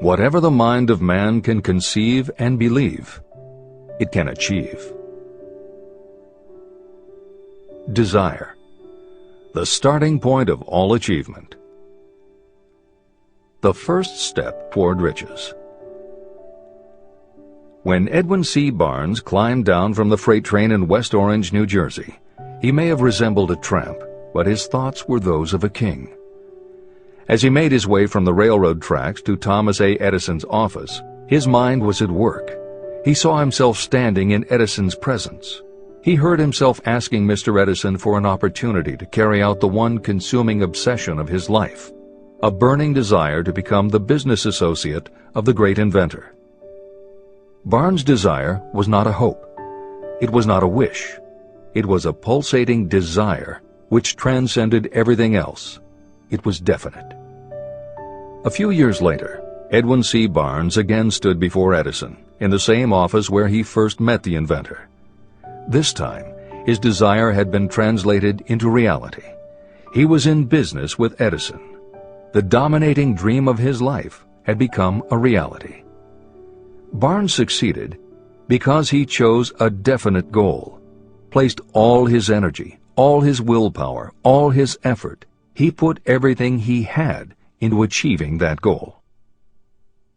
Whatever the mind of man can conceive and believe, it can achieve. Desire, the starting point of all achievement. The first step toward riches. When Edwin C. Barnes climbed down from the freight train in West Orange, New Jersey, he may have resembled a tramp, but his thoughts were those of a king. As he made his way from the railroad tracks to Thomas A. Edison's office, his mind was at work. He saw himself standing in Edison's presence. He heard himself asking Mr. Edison for an opportunity to carry out the one consuming obsession of his life, a burning desire to become the business associate of the great inventor. Barnes' desire was not a hope. It was not a wish. It was a pulsating desire which transcended everything else. It was definite. A few years later, Edwin C. Barnes again stood before Edison in the same office where he first met the inventor. This time, his desire had been translated into reality. He was in business with Edison. The dominating dream of his life had become a reality. Barnes succeeded because he chose a definite goal, placed all his energy, all his willpower, all his effort. He put everything he had into achieving that goal.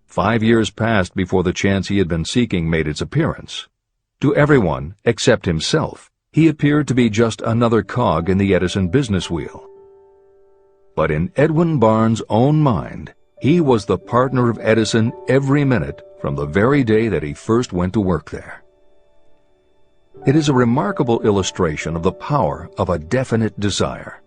5 years passed before the chance he had been seeking made its appearance. To everyone except himself, he appeared to be just another cog in the Edison business wheel. But in Edwin Barnes' own mind, he was the partner of Edison every minute from the very day that he first went to work there. It is a remarkable illustration of the power of a definite desire.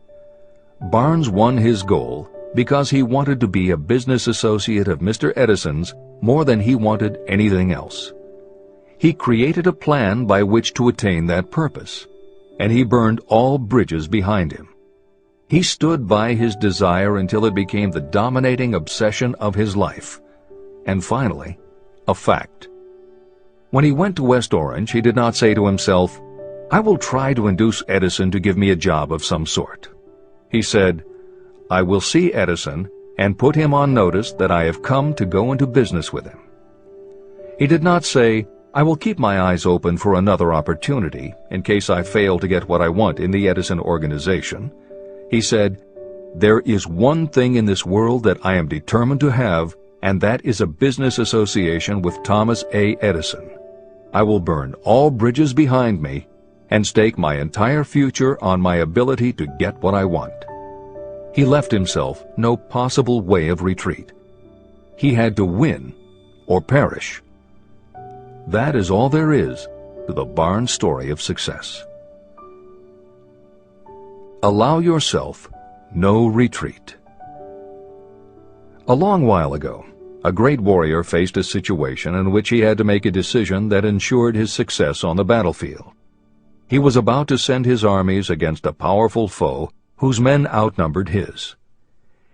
Barnes won his goal because he wanted to be a business associate of Mr. Edison's more than he wanted anything else. He created a plan by which to attain that purpose, and he burned all bridges behind him. He stood by his desire until it became the dominating obsession of his life, and finally, a fact. When he went to West Orange, he did not say to himself, "I will try to induce Edison to give me a job of some sort." He said, "I will see Edison and put him on notice that I have come to go into business with him." He did not say, "I will keep my eyes open for another opportunity in case I fail to get what I want in the Edison organization." He said, "There is one thing in this world that I am determined to have, and that is a business association with Thomas A. Edison. I will burn all bridges behind me and stake my entire future on my ability to get what I want." He left himself no possible way of retreat. He had to win or perish. That is all there is to the Barnes story of success. Allow yourself no retreat. A long while ago, a great warrior faced a situation in which he had to make a decision that ensured his success on the battlefield. He was about to send his armies against a powerful foe whose men outnumbered his.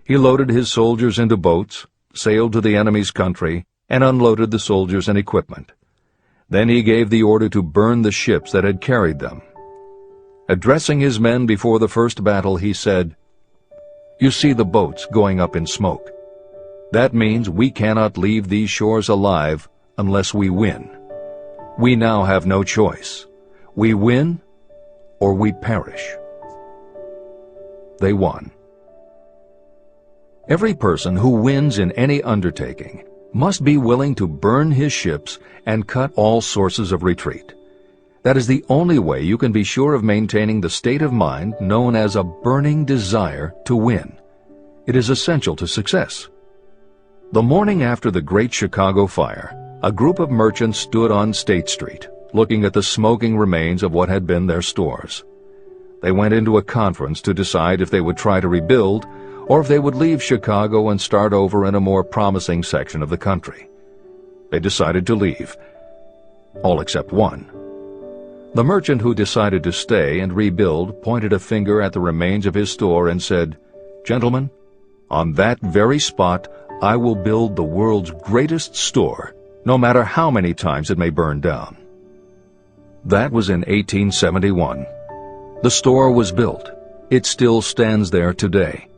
He loaded his soldiers into boats, sailed to the enemy's country, and unloaded the soldiers and equipment. Then he gave the order to burn the ships that had carried them. Addressing his men before the first battle, he said, "You see the boats going up in smoke. That means we cannot leave these shores alive unless we win. We now have no choice. We win or we perish." They won. Every person who wins in any undertaking must be willing to burn his ships and cut all sources of retreat. That is the only way you can be sure of maintaining the state of mind known as a burning desire to win. It is essential to success. The morning after the Great Chicago Fire, a group of merchants stood on State Street, looking at the smoking remains of what had been their stores. They went into a conference to decide if they would try to rebuild or if they would leave Chicago and start over in a more promising section of the country. They decided to leave, all except one. The merchant who decided to stay and rebuild pointed a finger at the remains of his store and said, Gentlemen, on that very spot I will build the world's greatest store, no matter how many times it may burn down. That was in 1871. The store was built. It still stands there today.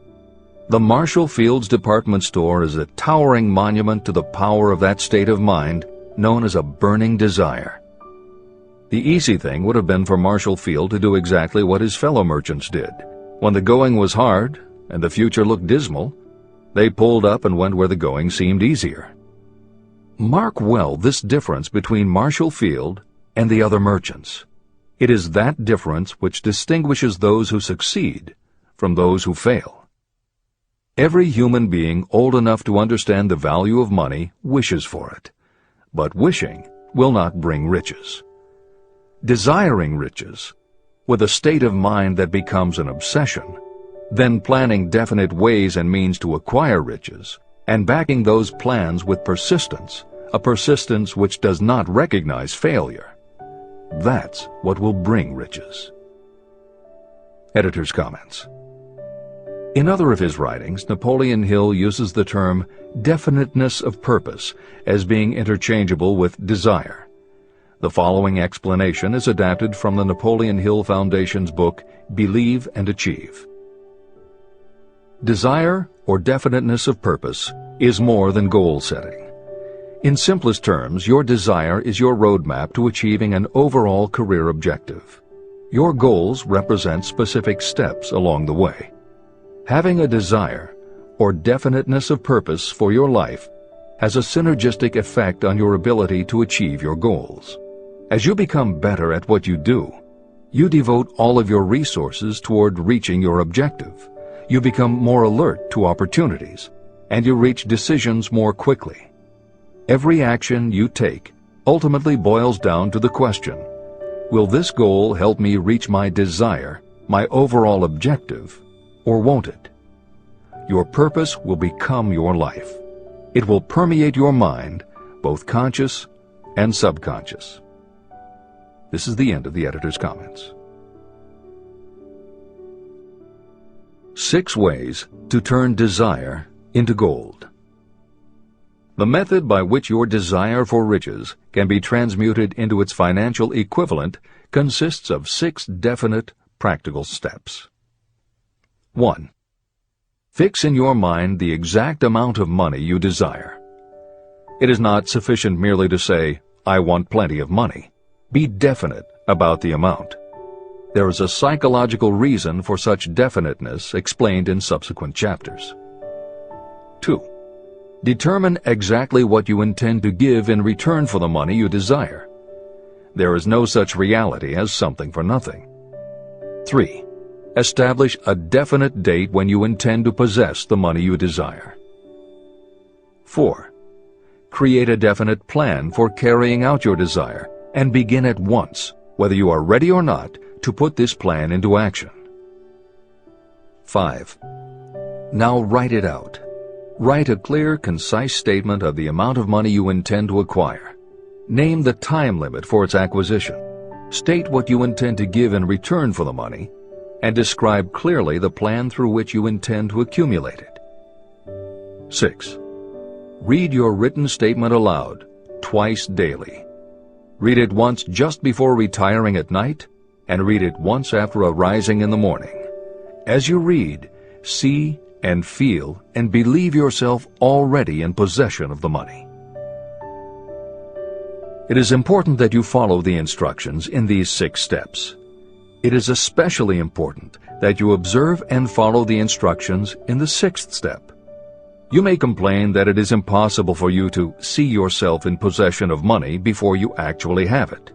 The Marshall Field's department store is a towering monument to the power of that state of mind known as a burning desire. The easy thing would have been for Marshall Field to do exactly what his fellow merchants did. When the going was hard and the future looked dismal, they pulled up and went where the going seemed easier. Mark well this difference between Marshall Field and the other merchants. It is that difference which distinguishes those who succeed from those who fail. Every human being old enough to understand the value of money wishes for it, but wishing will not bring riches. Desiring riches, with a state of mind that becomes an obsession, then planning definite ways and means to acquire riches, and backing those plans with persistence, a persistence which does not recognize failure. That's what will bring riches. Editor's comments. In other of his writings, Napoleon Hill uses the term definiteness of purpose as being interchangeable with desire. The following explanation is adapted from the Napoleon Hill Foundation's book, Believe and Achieve. Desire, or definiteness of purpose, is more than goal setting. In simplest terms, your desire is your roadmap to achieving an overall career objective. Your goals represent specific steps along the way. Having a desire, or definiteness of purpose for your life, has a synergistic effect on your ability to achieve your goals. As you become better at what you do, you devote all of your resources toward reaching your objective. You become more alert to opportunities, and you reach decisions more quickly. Every action you take ultimately boils down to the question, will this goal help me reach my desire, my overall objective, or won't it? Your purpose will become your life. It will permeate your mind, both conscious and subconscious. This is the end of the editor's comments. 6 ways to turn desire into gold. The method by which your desire for riches can be transmuted into its financial equivalent consists of 6 definite, practical steps. 1. Fix in your mind the exact amount of money you desire. It is not sufficient merely to say, "I want plenty of money." Be definite about the amount. There is a psychological reason for such definiteness explained in subsequent chapters. 2. Determine exactly what you intend to give in return for the money you desire. There is no such reality as something for nothing. 3. Establish a definite date when you intend to possess the money you desire. 4. Create a definite plan for carrying out your desire and begin at once, whether you are ready or not, to put this plan into action. 5. Now write it out. Write a clear, concise statement of the amount of money you intend to acquire. Name the time limit for its acquisition. State what you intend to give in return for the money, and describe clearly the plan through which you intend to accumulate it. 6. Read your written statement aloud, twice daily. Read it once just before retiring at night, and read it once after arising in the morning. As you read, see and feel and believe yourself already in possession of the money. It is important that you follow the instructions in these 6 steps. It is especially important that you observe and follow the instructions in the 6th step. You may complain that it is impossible for you to see yourself in possession of money before you actually have it.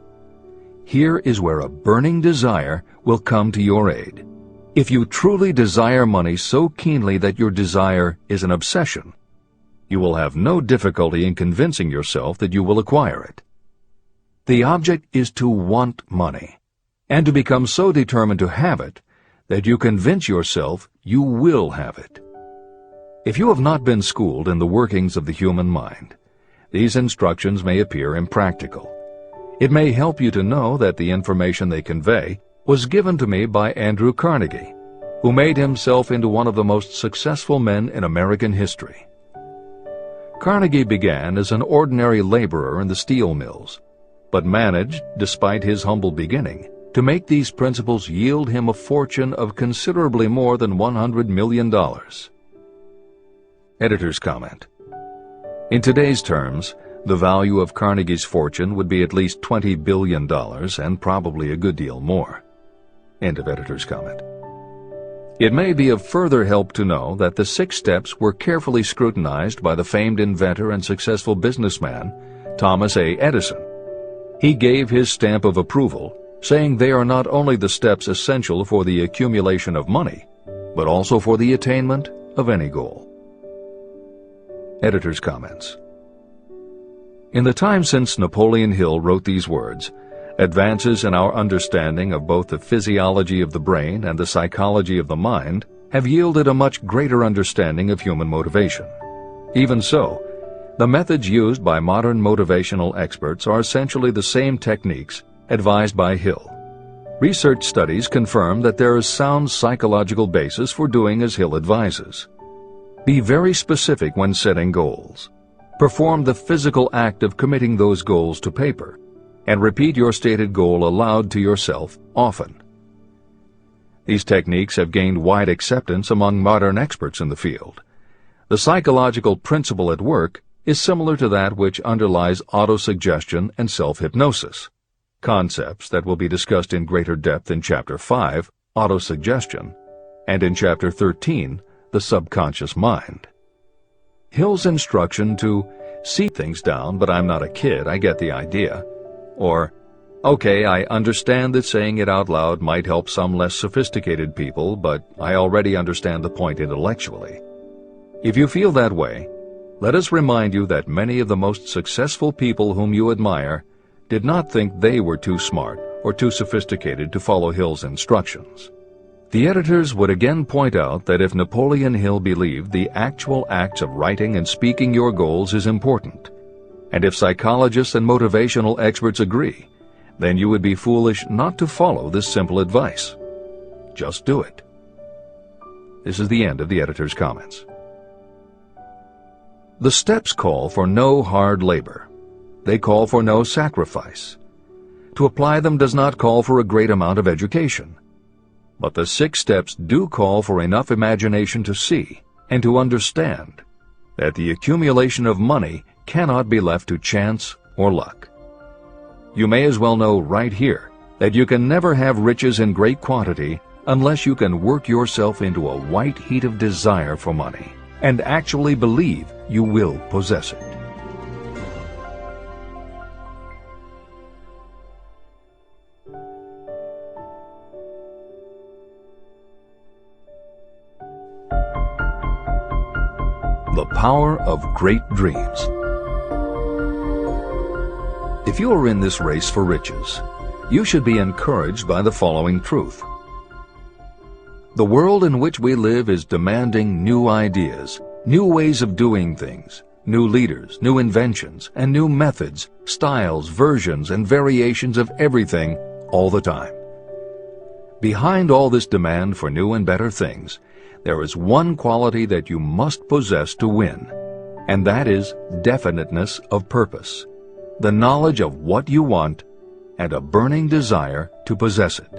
Here is where a burning desire will come to your aid. If you truly desire money so keenly that your desire is an obsession, you will have no difficulty in convincing yourself that you will acquire it. The object is to want money, and to become so determined to have it that you convince yourself you will have it. If you have not been schooled in the workings of the human mind, these instructions may appear impractical. It may help you to know that the information they convey was given to me by Andrew Carnegie, who made himself into one of the most successful men in American history. Carnegie began as an ordinary laborer in the steel mills, but managed, despite his humble beginning, to make these principles yield him a fortune of considerably more than $100 million. Editor's comment: in today's terms, the value of Carnegie's fortune would be at least $20 billion and probably a good deal more. End of editor's comment. It may be of further help to know that the 6 steps were carefully scrutinized by the famed inventor and successful businessman, Thomas A. Edison. He gave his stamp of approval, saying they are not only the steps essential for the accumulation of money, but also for the attainment of any goal. Editor's comments: in the time since Napoleon Hill wrote these words, advances in our understanding of both the physiology of the brain and the psychology of the mind have yielded a much greater understanding of human motivation. Even so, the methods used by modern motivational experts are essentially the same techniques advised by Hill. Research studies confirm that there is sound psychological basis for doing as Hill advises. Be very specific when setting goals. Perform the physical act of committing those goals to paper, and repeat your stated goal aloud to yourself often. These techniques have gained wide acceptance among modern experts in the field. The psychological principle at work is similar to that which underlies autosuggestion and self-hypnosis, concepts that will be discussed in greater depth in Chapter 5, Autosuggestion, and in Chapter 13, The Subconscious Mind. Hill's instruction to see things down, but I'm not a kid, I get the idea, or, okay, I understand that saying it out loud might help some less sophisticated people, but I already understand the point intellectually. If you feel that way, let us remind you that many of the most successful people whom you admire did not think they were too smart or too sophisticated to follow Hill's instructions. The editors would again point out that if Napoleon Hill believed the actual acts of writing and speaking your goals is important, and if psychologists and motivational experts agree, then you would be foolish not to follow this simple advice. Just do it. This is the end of the editor's comments. The steps call for no hard labor. They call for no sacrifice. To apply them does not call for a great amount of education. But the 6 steps do call for enough imagination to see and to understand that the accumulation of money cannot be left to chance or luck. You may as well know right here that you can never have riches in great quantity unless you can work yourself into a white heat of desire for money and actually believe you will possess it. The power of great dreams. If you are in this race for riches, you should be encouraged by the following truth. The world in which we live is demanding new ideas, new ways of doing things, new leaders, new inventions, and new methods, styles, versions, and variations of everything all the time. Behind all this demand for new and better things, there is one quality that you must possess to win, and that is definiteness of purpose, the knowledge of what you want, and a burning desire to possess it.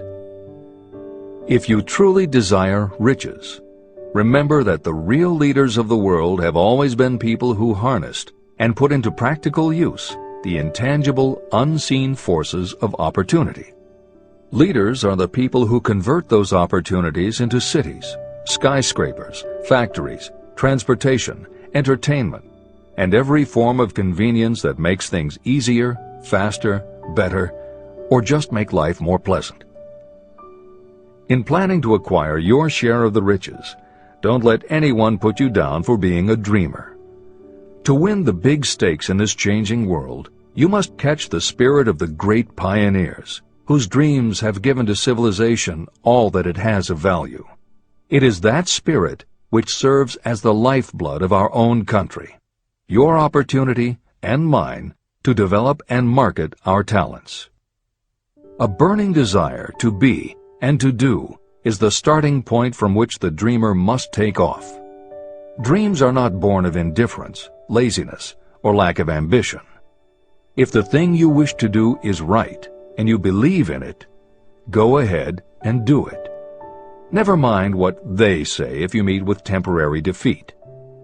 If you truly desire riches, remember that the real leaders of the world have always been people who harnessed and put into practical use the intangible, unseen forces of opportunity. Leaders are the people who convert those opportunities into cities, skyscrapers, factories, transportation, entertainment, and every form of convenience that makes things easier, faster, better, or just make life more pleasant. In planning to acquire your share of the riches, don't let anyone put you down for being a dreamer. To win the big stakes in this changing world, you must catch the spirit of the great pioneers, whose dreams have given to civilization all that it has of value. It is that spirit which serves as the lifeblood of our own country, your opportunity and mine to develop and market our talents. A burning desire to be and to do is the starting point from which the dreamer must take off. Dreams are not born of indifference, laziness, or lack of ambition. If the thing you wish to do is right, and you believe in it, go ahead and do it. Never mind what they say if you meet with temporary defeat.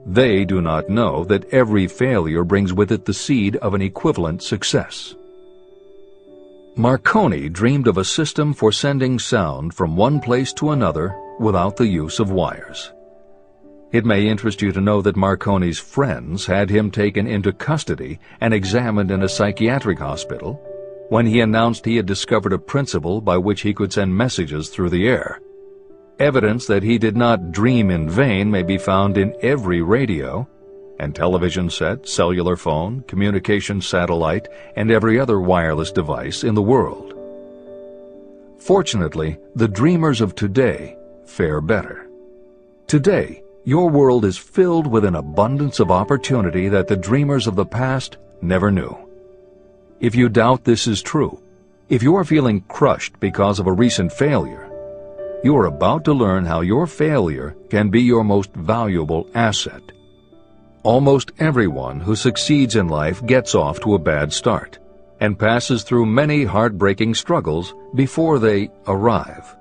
They do not know that every failure brings with it the seed of an equivalent success. Marconi dreamed of a system for sending sound from one place to another without the use of wires. It may interest you to know that Marconi's friends had him taken into custody and examined in a psychiatric hospital when he announced he had discovered a principle by which he could send messages through the air. Evidence that he did not dream in vain may be found in every radio and television set, cellular phone, communication satellite, and every other wireless device in the world. Fortunately, the dreamers of today fare better. Today, your world is filled with an abundance of opportunity that the dreamers of the past never knew. If you doubt this is true, if you are feeling crushed because of a recent failure, you are about to learn how your failure can be your most valuable asset. Almost everyone who succeeds in life gets off to a bad start and passes through many heartbreaking struggles before they arrive.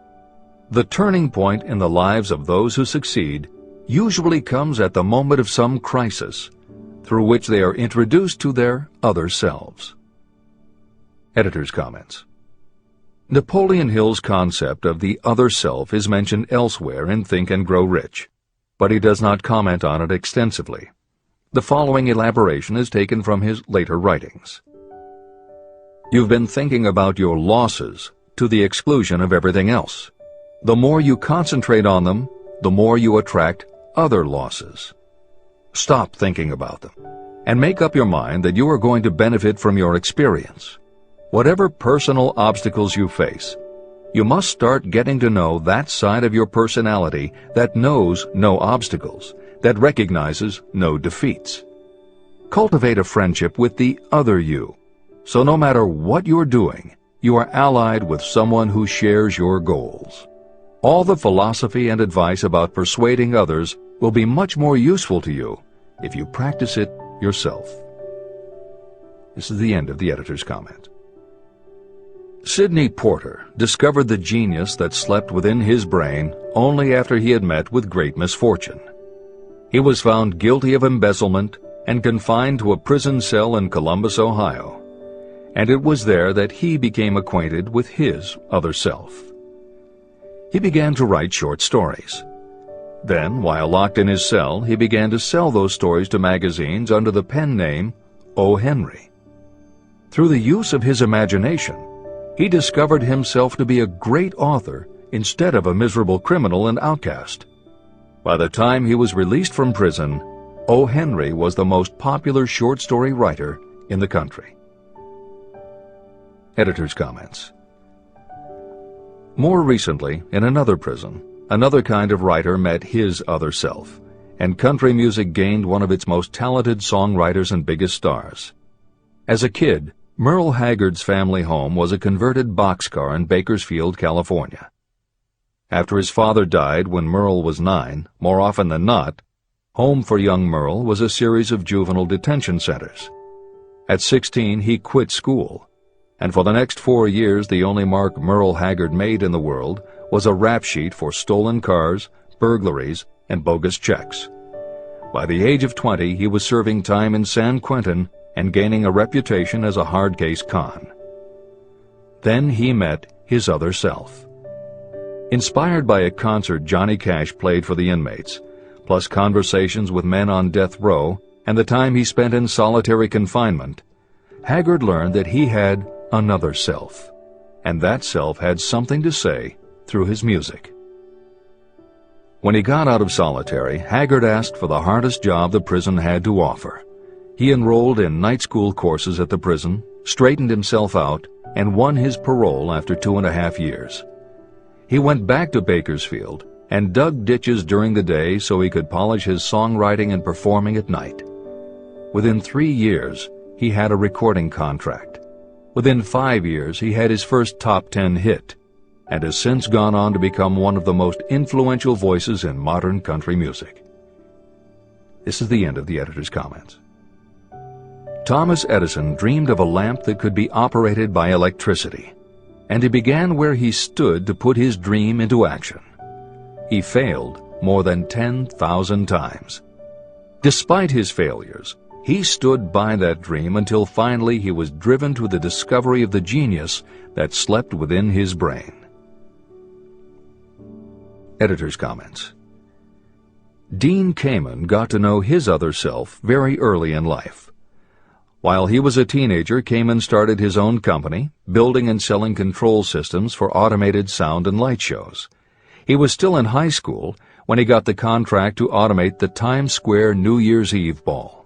The turning point in the lives of those who succeed usually comes at the moment of some crisis through which they are introduced to their other selves. Editor's comments. Napoleon Hill's concept of the other self is mentioned elsewhere in Think and Grow Rich, but he does not comment on it extensively. The following elaboration is taken from his later writings. You've been thinking about your losses to the exclusion of everything else. The more you concentrate on them, the more you attract other losses. Stop thinking about them and make up your mind that you are going to benefit from your experience. Whatever personal obstacles you face, you must start getting to know that side of your personality that knows no obstacles, that recognizes no defeats. Cultivate a friendship with the other you, so no matter what you're doing, you are allied with someone who shares your goals. All the philosophy and advice about persuading others will be much more useful to you if you practice it yourself. This is the end of the editor's comment. Sidney Porter discovered the genius that slept within his brain only after he had met with great misfortune. He was found guilty of embezzlement and confined to a prison cell in Columbus, Ohio, and it was there that he became acquainted with his other self. He began to write short stories. Then, while locked in his cell, he began to sell those stories to magazines under the pen name O. Henry. Through the use of his imagination, he discovered himself to be a great author instead of a miserable criminal and outcast. By the time he was released from prison, O. Henry was the most popular short story writer in the country. Editor's comments. More recently, in another prison, another kind of writer met his other self, and country music gained one of its most talented songwriters and biggest stars. As a kid, Merle Haggard's family home was a converted boxcar in Bakersfield, California. After his father died when Merle was 9, more often than not, home for young Merle was a series of juvenile detention centers. At 16, he quit school, and for the next 4 years the only mark Merle Haggard made in the world was a rap sheet for stolen cars, burglaries, and bogus checks. By the age of 20, he was serving time in San Quentin and gaining a reputation as a hard-case con. Then he met his other self. Inspired by a concert Johnny Cash played for the inmates, plus conversations with men on death row and the time he spent in solitary confinement, Haggard learned that he had another self, and that self had something to say through his music. When he got out of solitary, Haggard asked for the hardest job the prison had to offer. He enrolled in night school courses at the prison, straightened himself out, and won his parole after 2.5 years. He went back to Bakersfield and dug ditches during the day so he could polish his songwriting and performing at night. Within 3 years, he had a recording contract. Within 5 years, he had his first top 10 hit. and has since gone on to become one of the most influential voices in modern country music. This is the end of the editor's comments. Thomas Edison dreamed of a lamp that could be operated by electricity, and he began where he stood to put his dream into action. He failed more than 10,000 times. Despite his failures, he stood by that dream until finally he was driven to the discovery of the genius that slept within his brain. Editor's comments. Dean Kamen got to know his other self very early in life. While he was a teenager, Kamen started his own company, building and selling control systems for automated sound and light shows. He was still in high school when he got the contract to automate the Times Square New Year's Eve ball.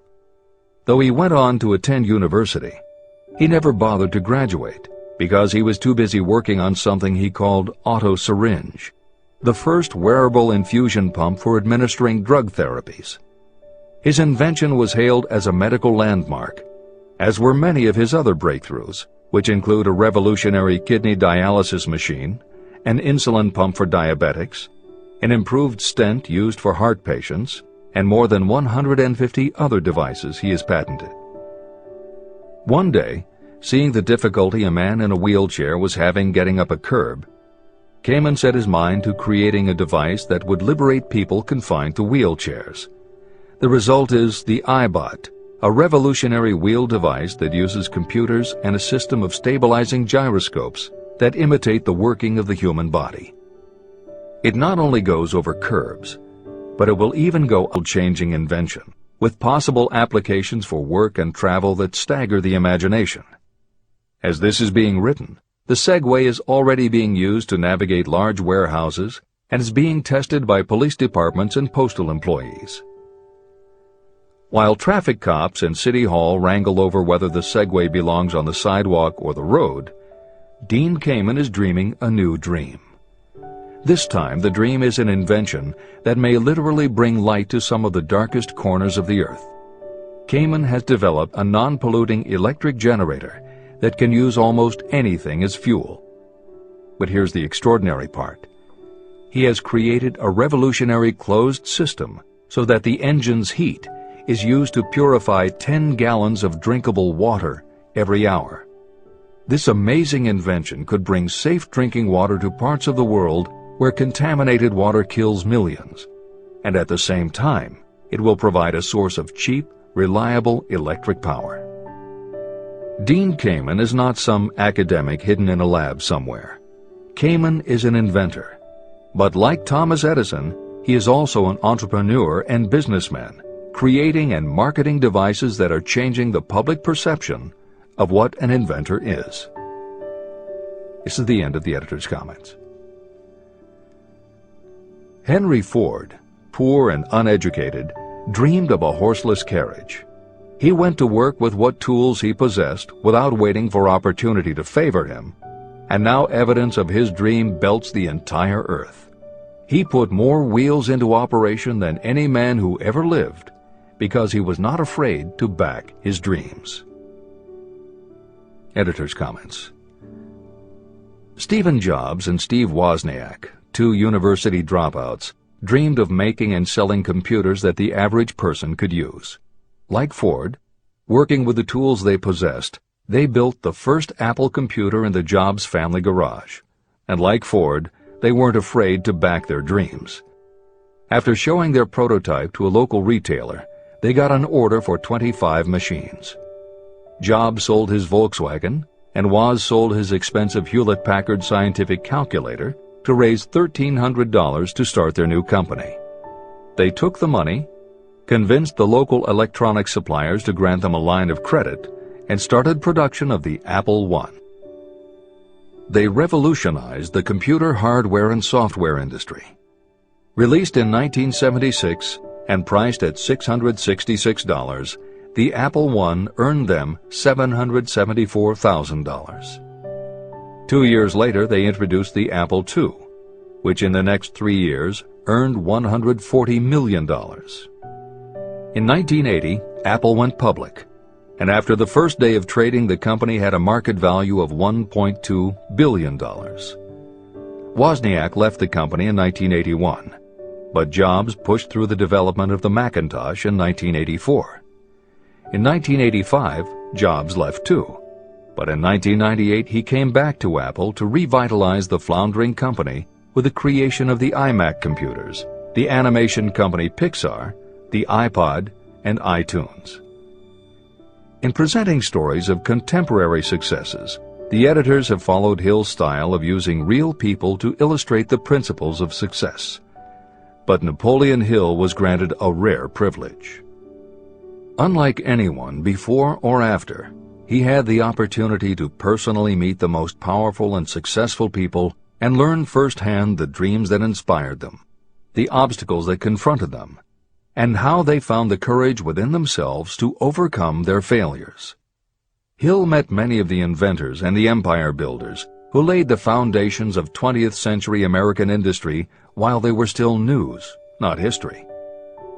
Though he went on to attend university, he never bothered to graduate because he was too busy working on something he called auto-syringe, the first wearable infusion pump for administering drug therapies. His invention was hailed as a medical landmark, as were many of his other breakthroughs, which include a revolutionary kidney dialysis machine, an insulin pump for diabetics, an improved stent used for heart patients, and more than 150 other devices he has patented. One day, seeing the difficulty a man in a wheelchair was having getting up a curb, Kamen set his mind to creating a device that would liberate people confined to wheelchairs. The result is the iBot, a revolutionary wheel device that uses computers and a system of stabilizing gyroscopes that imitate the working of the human body. It not only goes over curbs, but it will even go a changing invention, with possible applications for work and travel that stagger the imagination. As this is being written, the Segway is already being used to navigate large warehouses and is being tested by police departments and postal employees. While traffic cops and City Hall wrangle over whether the Segway belongs on the sidewalk or the road, Dean Kamen is dreaming a new dream. This time, the dream is an invention that may literally bring light to some of the darkest corners of the earth. Kamen has developed a non-polluting electric generator that can use almost anything as fuel. But here's the extraordinary part. He has created a revolutionary closed system so that the engine's heat is used to purify 10 gallons of drinkable water every hour. This amazing invention could bring safe drinking water to parts of the world where contaminated water kills millions, and at the same time, it will provide a source of cheap, reliable electric power. Dean Kamen is not some academic hidden in a lab somewhere. Kamen is an inventor. But like Thomas Edison, he is also an entrepreneur and businessman, creating and marketing devices that are changing the public perception of what an inventor is. This is the end of the editor's comments. Henry Ford, poor and uneducated, dreamed of a horseless carriage. He went to work with what tools he possessed without waiting for opportunity to favor him, and now evidence of his dream belts the entire earth. He put more wheels into operation than any man who ever lived because he was not afraid to back his dreams. Editor's comments. Stephen Jobs and Steve Wozniak, two university dropouts, dreamed of making and selling computers that the average person could use. Like Ford, working with the tools they possessed, they built the first Apple computer in the Jobs family garage. And like Ford, they weren't afraid to back their dreams. After showing their prototype to a local retailer, they got an order for 25 machines. Jobs sold his Volkswagen, and Woz sold his expensive Hewlett-Packard scientific calculator to raise $1,300 to start their new company. They took the money, convinced the local electronics suppliers to grant them a line of credit, and started production of the Apple I. They revolutionized the computer hardware and software industry. Released in 1976 and priced at $666, the Apple I earned them $774,000. 2 years later, they introduced the Apple II, which in the next 3 years earned $140 million. In 1980, Apple went public, and after the first day of trading, the company had a market value of $1.2 billion. Wozniak left the company in 1981, but Jobs pushed through the development of the Macintosh in 1984. In 1985, Jobs left too, but in 1998 he came back to Apple to revitalize the floundering company with the creation of the iMac computers, the animation company Pixar, the iPod, and iTunes. In presenting stories of contemporary successes, the editors have followed Hill's style of using real people to illustrate the principles of success. But Napoleon Hill was granted a rare privilege. Unlike anyone before or after, he had the opportunity to personally meet the most powerful and successful people and learn firsthand the dreams that inspired them, the obstacles that confronted them, and how they found the courage within themselves to overcome their failures. Hill met many of the inventors and the empire builders who laid the foundations of 20th century American industry while they were still news, not history.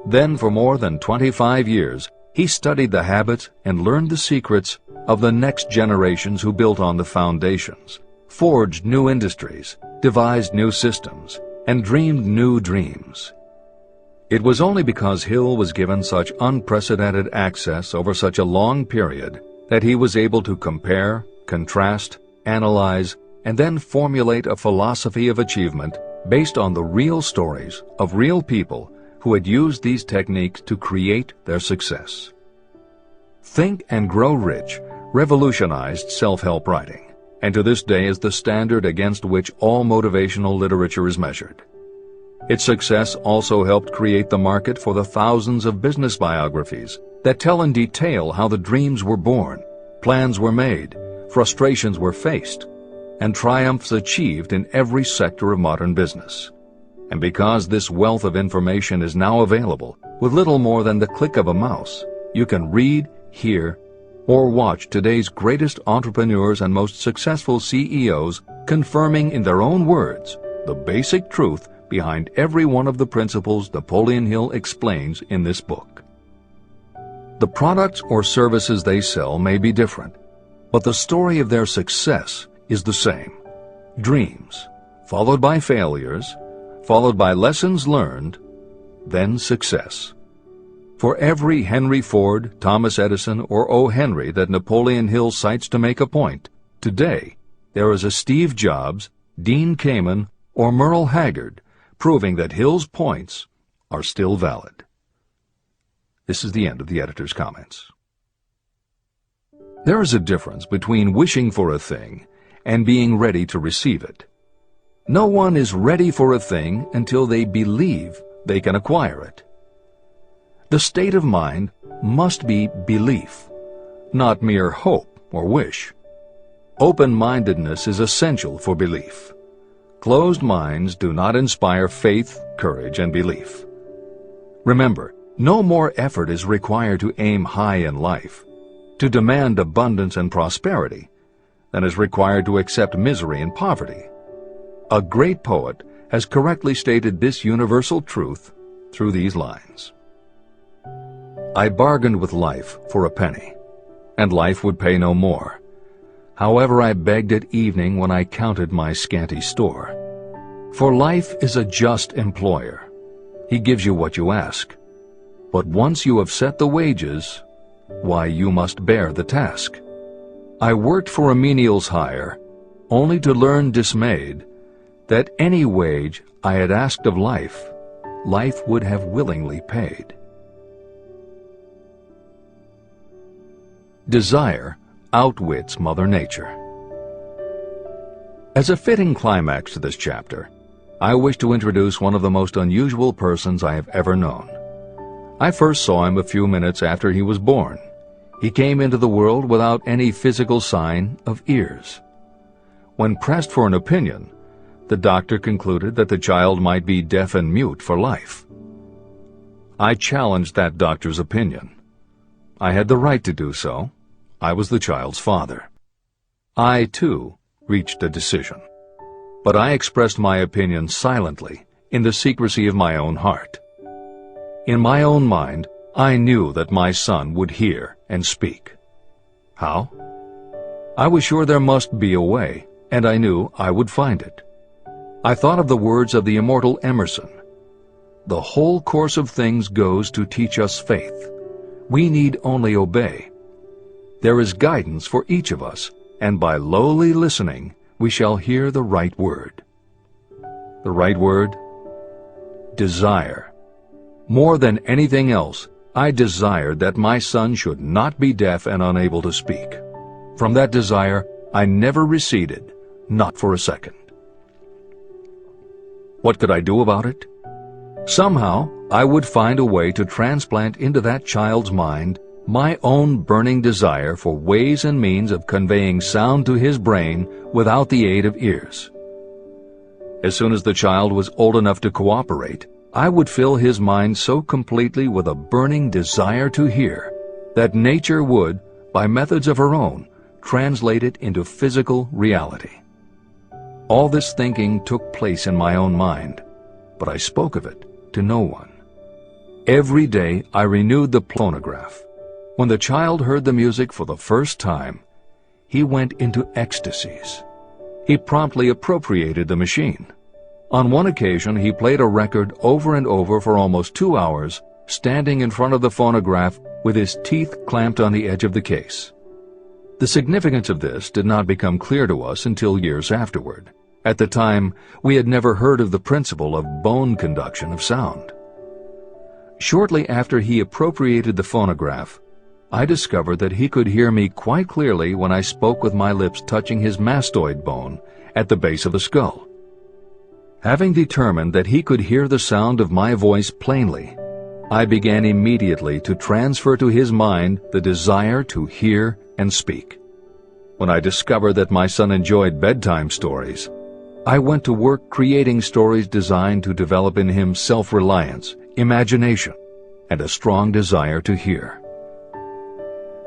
Then for more than 25 years, he studied the habits and learned the secrets of the next generations who built on the foundations, forged new industries, devised new systems, and dreamed new dreams. It was only because Hill was given such unprecedented access over such a long period that he was able to compare, contrast, analyze, and then formulate a philosophy of achievement based on the real stories of real people who had used these techniques to create their success. Think and Grow Rich revolutionized self-help writing, and to this day is the standard against which all motivational literature is measured. Its success also helped create the market for the thousands of business biographies that tell in detail how the dreams were born, plans were made, frustrations were faced, and triumphs achieved in every sector of modern business. And because this wealth of information is now available, with little more than the click of a mouse, you can read, hear, or watch today's greatest entrepreneurs and most successful CEOs confirming in their own words the basic truth behind every one of the principles Napoleon Hill explains in this book. The products or services they sell may be different, but the story of their success is the same. Dreams, followed by failures, followed by lessons learned, then success. For every Henry Ford, Thomas Edison, or O. Henry that Napoleon Hill cites to make a point, today there is a Steve Jobs, Dean Kamen, or Merle Haggard proving that Hill's points are still valid. This is the end of the editor's comments. There is a difference between wishing for a thing and being ready to receive it. No one is ready for a thing until they believe they can acquire it. The state of mind must be belief, not mere hope or wish. Open-mindedness is essential for belief. Closed minds do not inspire faith, courage, and belief. Remember, no more effort is required to aim high in life, to demand abundance and prosperity, than is required to accept misery and poverty. A great poet has correctly stated this universal truth through these lines. I bargained with life for a penny, and life would pay no more. However, I begged at evening when I counted my scanty store. For life is a just employer. He gives you what you ask. But once you have set the wages, why, you must bear the task. I worked for a menial's hire, only to learn dismayed that any wage I had asked of life, life would have willingly paid. Desire outwits Mother Nature. As a fitting climax to this chapter, I wish to introduce one of the most unusual persons I have ever known. I first saw him a few minutes after he was born. He came into the world without any physical sign of ears. When pressed for an opinion, the doctor concluded that the child might be deaf and mute for life. I challenged that doctor's opinion. I had the right to do so. I was the child's father. I, too, reached a decision. But I expressed my opinion silently, in the secrecy of my own heart. In my own mind, I knew that my son would hear and speak. How? I was sure there must be a way, and I knew I would find it. I thought of the words of the immortal Emerson. The whole course of things goes to teach us faith. We need only obey. There is guidance for each of us, and by lowly listening, we shall hear the right word. The right word? Desire. More than anything else, I desired that my son should not be deaf and unable to speak. From that desire, I never receded, not for a second. What could I do about it? Somehow, I would find a way to transplant into that child's mind my own burning desire for ways and means of conveying sound to his brain without the aid of ears. As soon as the child was old enough to cooperate, I would fill his mind so completely with a burning desire to hear that nature would, by methods of her own, translate it into physical reality. All this thinking took place in my own mind, but I spoke of it to no one. Every day I renewed the phonograph. When the child heard the music for the first time, he went into ecstasies. He promptly appropriated the machine. On one occasion, he played a record over and over for almost 2 hours, standing in front of the phonograph with his teeth clamped on the edge of the case. The significance of this did not become clear to us until years afterward. At the time, we had never heard of the principle of bone conduction of sound. Shortly after he appropriated the phonograph, I discovered that he could hear me quite clearly when I spoke with my lips touching his mastoid bone at the base of the skull. Having determined that he could hear the sound of my voice plainly, I began immediately to transfer to his mind the desire to hear and speak. When I discovered that my son enjoyed bedtime stories, I went to work creating stories designed to develop in him self-reliance, imagination, and a strong desire to hear.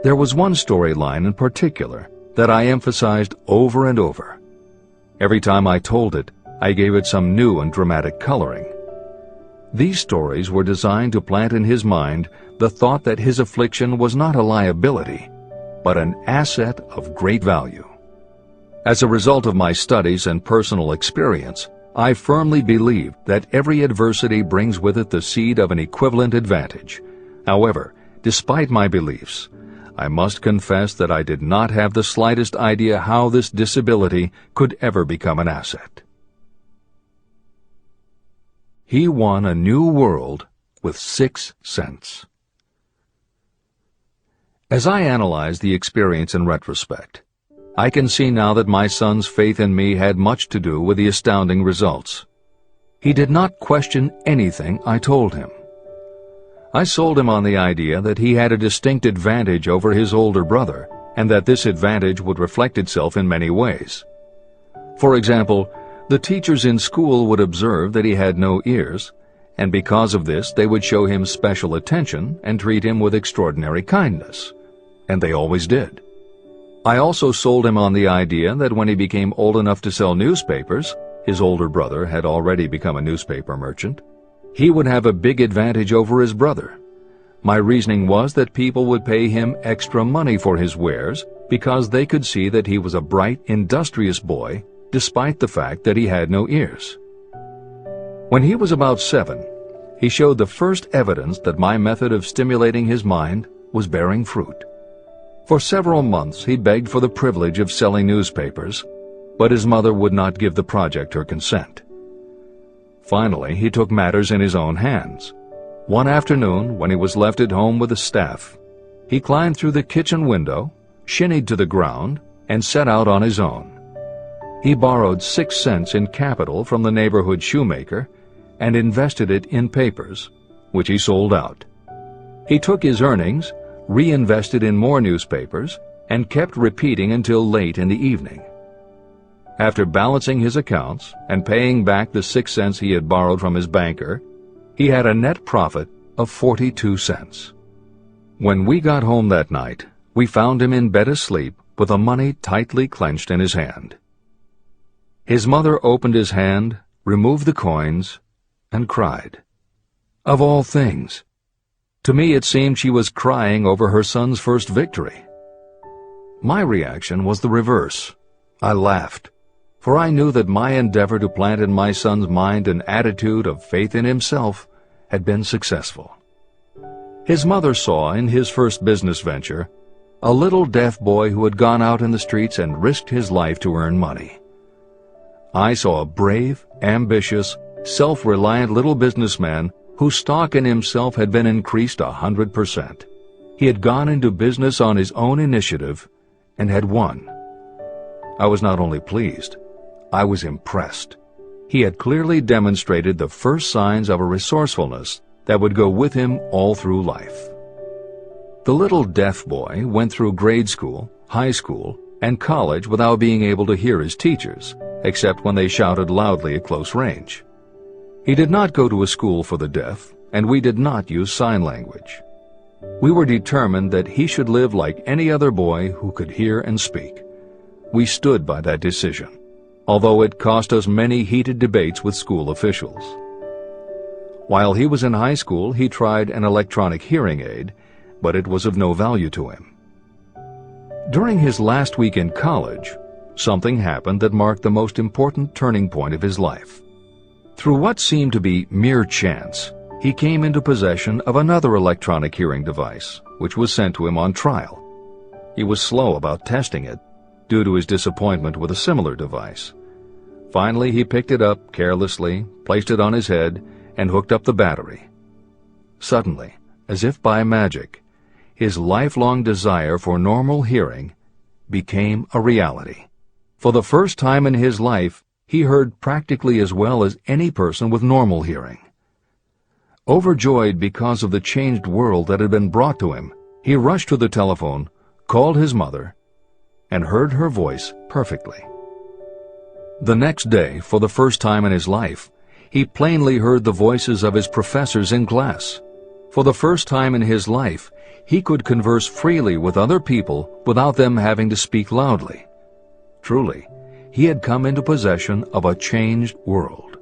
There was one storyline in particular that I emphasized over and over. Every time I told it, I gave it some new and dramatic coloring. These stories were designed to plant in his mind the thought that his affliction was not a liability, but an asset of great value. As a result of my studies and personal experience, I firmly believe that every adversity brings with it the seed of an equivalent advantage. However, despite my beliefs, I must confess that I did not have the slightest idea how this disability could ever become an asset. He won a new world with 6 cents. As I analyze the experience in retrospect, I can see now that my son's faith in me had much to do with the astounding results. He did not question anything I told him. I sold him on the idea that he had a distinct advantage over his older brother, and that this advantage would reflect itself in many ways. For example, the teachers in school would observe that he had no ears, and because of this they would show him special attention and treat him with extraordinary kindness. And they always did. I also sold him on the idea that when he became old enough to sell newspapers, his older brother had already become a newspaper merchant, he would have a big advantage over his brother. My reasoning was that people would pay him extra money for his wares because they could see that he was a bright, industrious boy, despite the fact that he had no ears. When he was about 7, he showed the first evidence that my method of stimulating his mind was bearing fruit. For several months he begged for the privilege of selling newspapers, but his mother would not give the project her consent. Finally, he took matters in his own hands. One afternoon, when he was left at home with the staff, he climbed through the kitchen window, shinnied to the ground, and set out on his own. He borrowed 6 cents in capital from the neighborhood shoemaker and invested it in papers, which he sold out. He took his earnings, reinvested in more newspapers, and kept repeating until late in the evening. After balancing his accounts and paying back the 6 cents he had borrowed from his banker, he had a net profit of 42 cents. When we got home that night, we found him in bed asleep with the money tightly clenched in his hand. His mother opened his hand, removed the coins, and cried. Of all things! To me it seemed she was crying over her son's first victory. My reaction was the reverse. I laughed. for I knew that my endeavor to plant in my son's mind an attitude of faith in himself had been successful. His mother saw in his first business venture a little deaf boy who had gone out in the streets and risked his life to earn money. I saw a brave, ambitious, self-reliant little businessman whose stock in himself had been increased 100%. He had gone into business on his own initiative and had won. I was not only pleased, I was impressed. He had clearly demonstrated the first signs of a resourcefulness that would go with him all through life. The little deaf boy went through grade school, high school, and college without being able to hear his teachers, except when they shouted loudly at close range. He did not go to a school for the deaf, and we did not use sign language. We were determined that he should live like any other boy who could hear and speak. We stood by that decision, although it cost us many heated debates with school officials. While he was in high school, he tried an electronic hearing aid, but it was of no value to him. During his last week in college, something happened that marked the most important turning point of his life. Through what seemed to be mere chance, he came into possession of another electronic hearing device, which was sent to him on trial. He was slow about testing it, due to his disappointment with a similar device. Finally, he picked it up carelessly, placed it on his head, and hooked up the battery. Suddenly, as if by magic, his lifelong desire for normal hearing became a reality. For the first time in his life, he heard practically as well as any person with normal hearing. Overjoyed because of the changed world that had been brought to him, he rushed to the telephone, called his mother, and heard her voice perfectly. The next day, for the first time in his life, he plainly heard the voices of his professors in class. For the first time in his life, he could converse freely with other people without them having to speak loudly. Truly, he had come into possession of a changed world.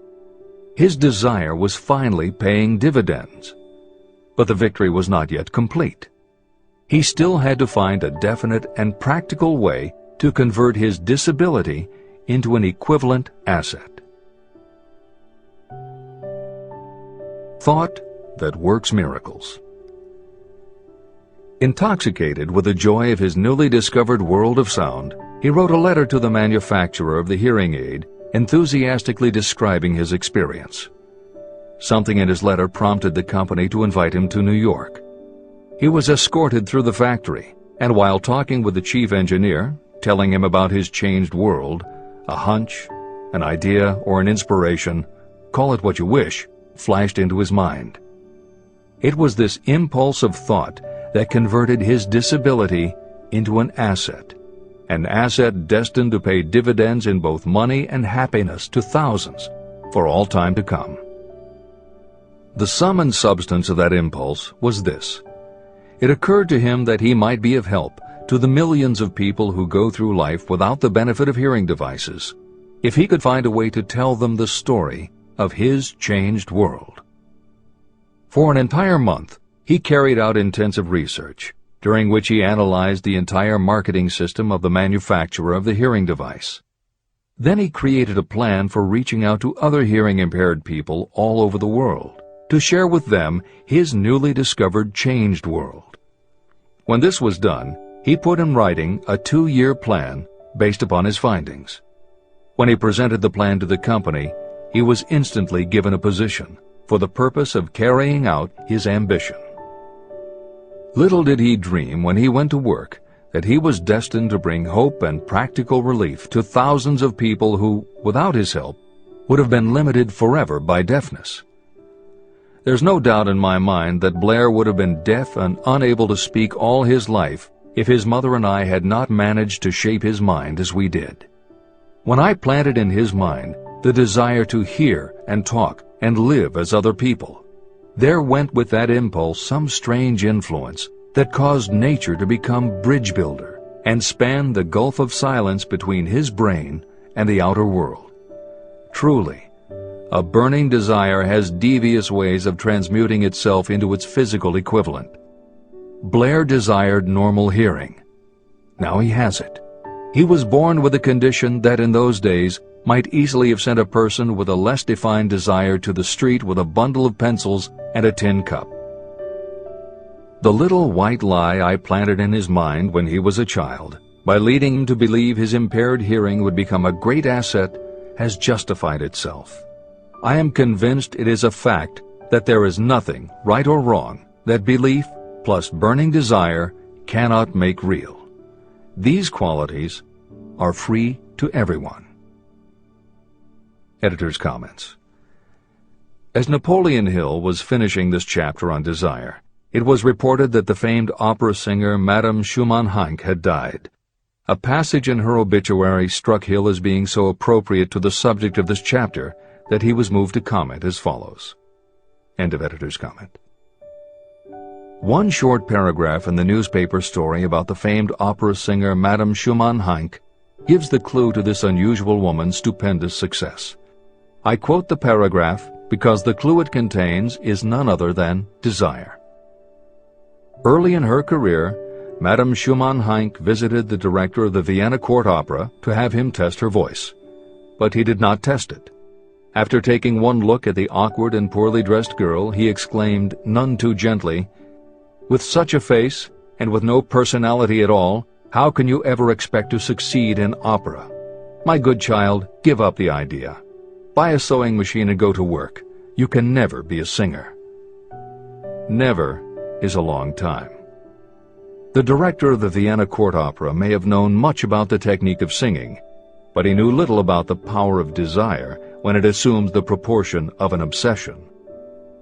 His desire was finally paying dividends. But the victory was not yet complete. He still had to find a definite and practical way to convert his disability into an equivalent asset. Thought that works miracles. Intoxicated with the joy of his newly discovered world of sound, he wrote a letter to the manufacturer of the hearing aid, enthusiastically describing his experience. Something in his letter prompted the company to invite him to New York. He was escorted through the factory, and while talking with the chief engineer, telling him about his changed world, a hunch, an idea, or an inspiration, call it what you wish, flashed into his mind. It was this impulse of thought that converted his disability into an asset destined to pay dividends in both money and happiness to thousands for all time to come. The sum and substance of that impulse was this. It occurred to him that he might be of help to the millions of people who go through life without the benefit of hearing devices, if he could find a way to tell them the story of his changed world. For an entire month, he carried out intensive research, during which he analyzed the entire marketing system of the manufacturer of the hearing device. Then he created a plan for reaching out to other hearing-impaired people all over the world, to share with them his newly discovered changed world. When this was done, he put in writing a 2-year plan based upon his findings. When he presented the plan to the company, he was instantly given a position for the purpose of carrying out his ambition. Little did he dream when he went to work that he was destined to bring hope and practical relief to thousands of people who, without his help, would have been limited forever by deafness. There's no doubt in my mind that Blair would have been deaf and unable to speak all his life if his mother and I had not managed to shape his mind as we did. When I planted in his mind the desire to hear and talk and live as other people, there went with that impulse some strange influence that caused nature to become bridge builder and span the gulf of silence between his brain and the outer world. Truly, a burning desire has devious ways of transmuting itself into its physical equivalent. Blair desired normal hearing. Now he has it. He was born with a condition that in those days might easily have sent a person with a less defined desire to the street with a bundle of pencils and a tin cup. The little white lie I planted in his mind when he was a child, by leading him to believe his impaired hearing would become a great asset, has justified itself. I am convinced it is a fact that there is nothing, right or wrong, that belief plus burning desire cannot make real. These qualities are free to everyone. Editor's comments. As Napoleon Hill was finishing this chapter on desire, it was reported that the famed opera singer Madame Schumann-Heink had died. A passage in her obituary struck Hill as being so appropriate to the subject of this chapter that he was moved to comment as follows. End of editor's comment. One short paragraph in the newspaper story about the famed opera singer Madame Schumann-Heink gives the clue to this unusual woman's stupendous success. I quote the paragraph because the clue it contains is none other than desire. Early in her career, Madame Schumann-Heink visited the director of the Vienna Court Opera to have him test her voice, but he did not test it. After taking one look at the awkward and poorly dressed girl, he exclaimed, none too gently, "With such a face, and with no personality at all, how can you ever expect to succeed in opera? My good child, give up the idea. Buy a sewing machine and go to work. You can never be a singer." Never is a long time. The director of the Vienna Court Opera may have known much about the technique of singing, but he knew little about the power of desire when it assumes the proportion of an obsession.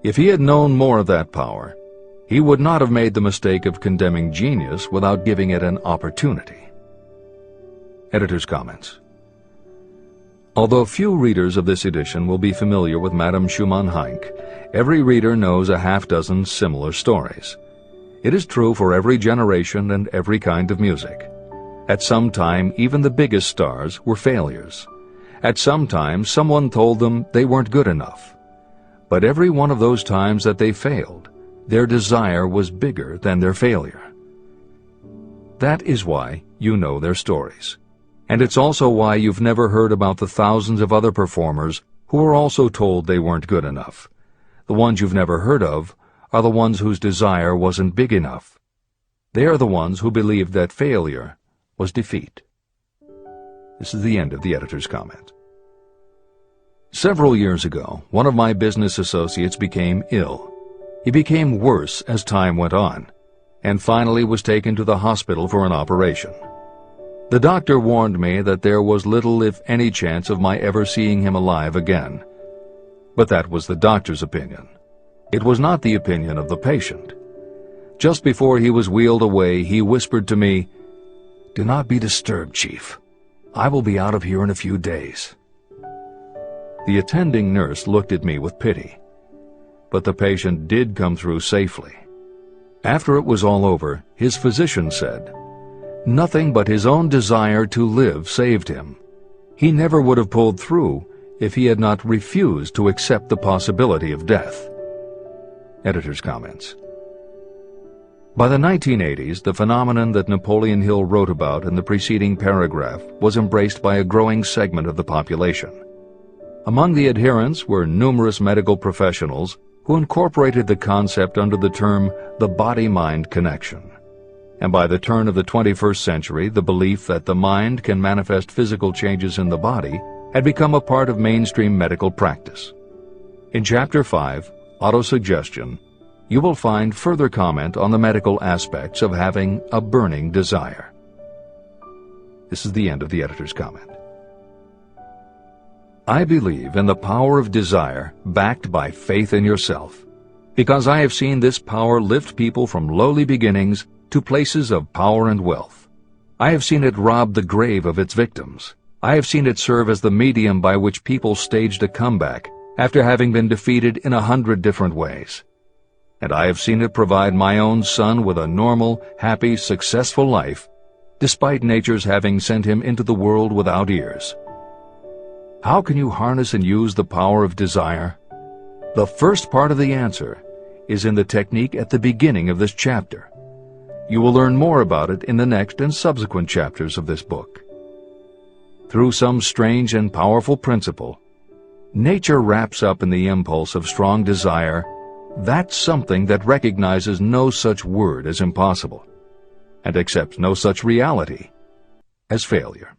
If he had known more of that power, he would not have made the mistake of condemning genius without giving it an opportunity. Editor's comments. Although few readers of this edition will be familiar with Madame Schumann-Heink, every reader knows a half-dozen similar stories. It is true for every generation and every kind of music. At some time, even the biggest stars were failures. At some time, someone told them they weren't good enough. But every one of those times that they failed, their desire was bigger than their failure. That is why you know their stories. And it's also why you've never heard about the thousands of other performers who were also told they weren't good enough. The ones you've never heard of are the ones whose desire wasn't big enough. They are the ones who believed that failure was defeat. This is the end of the editor's comment. Several years ago, one of my business associates became ill. He became worse as time went on, and finally was taken to the hospital for an operation. The doctor warned me that there was little, if any, chance of my ever seeing him alive again. But that was the doctor's opinion. It was not the opinion of the patient. Just before he was wheeled away, he whispered to me, "Do not be disturbed, Chief. I will be out of here in a few days." The attending nurse looked at me with pity, but the patient did come through safely. After it was all over, his physician said, nothing but his own desire to live saved him. He never would have pulled through if he had not refused to accept the possibility of death. Editor's comments. By the 1980s, the phenomenon that Napoleon Hill wrote about in the preceding paragraph was embraced by a growing segment of the population. Among the adherents were numerous medical professionals who incorporated the concept under the term the body-mind connection. And by the turn of the 21st century, the belief that the mind can manifest physical changes in the body had become a part of mainstream medical practice. In Chapter 5, Autosuggestion, you will find further comment on the medical aspects of having a burning desire. This is the end of the editor's comment. I believe in the power of desire backed by faith in yourself, because I have seen this power lift people from lowly beginnings to places of power and wealth. I have seen it rob the grave of its victims. I have seen it serve as the medium by which people staged a comeback after having been defeated in 100 different ways. And I have seen it provide my own son with a normal, happy, successful life, despite nature's having sent him into the world without ears. How can you harness and use the power of desire? The first part of the answer is in the technique at the beginning of this chapter. You will learn more about it in the next and subsequent chapters of this book. through some strange and powerful principle, nature wraps up in the impulse of strong desire that something that recognizes no such word as impossible, and accepts no such reality as failure.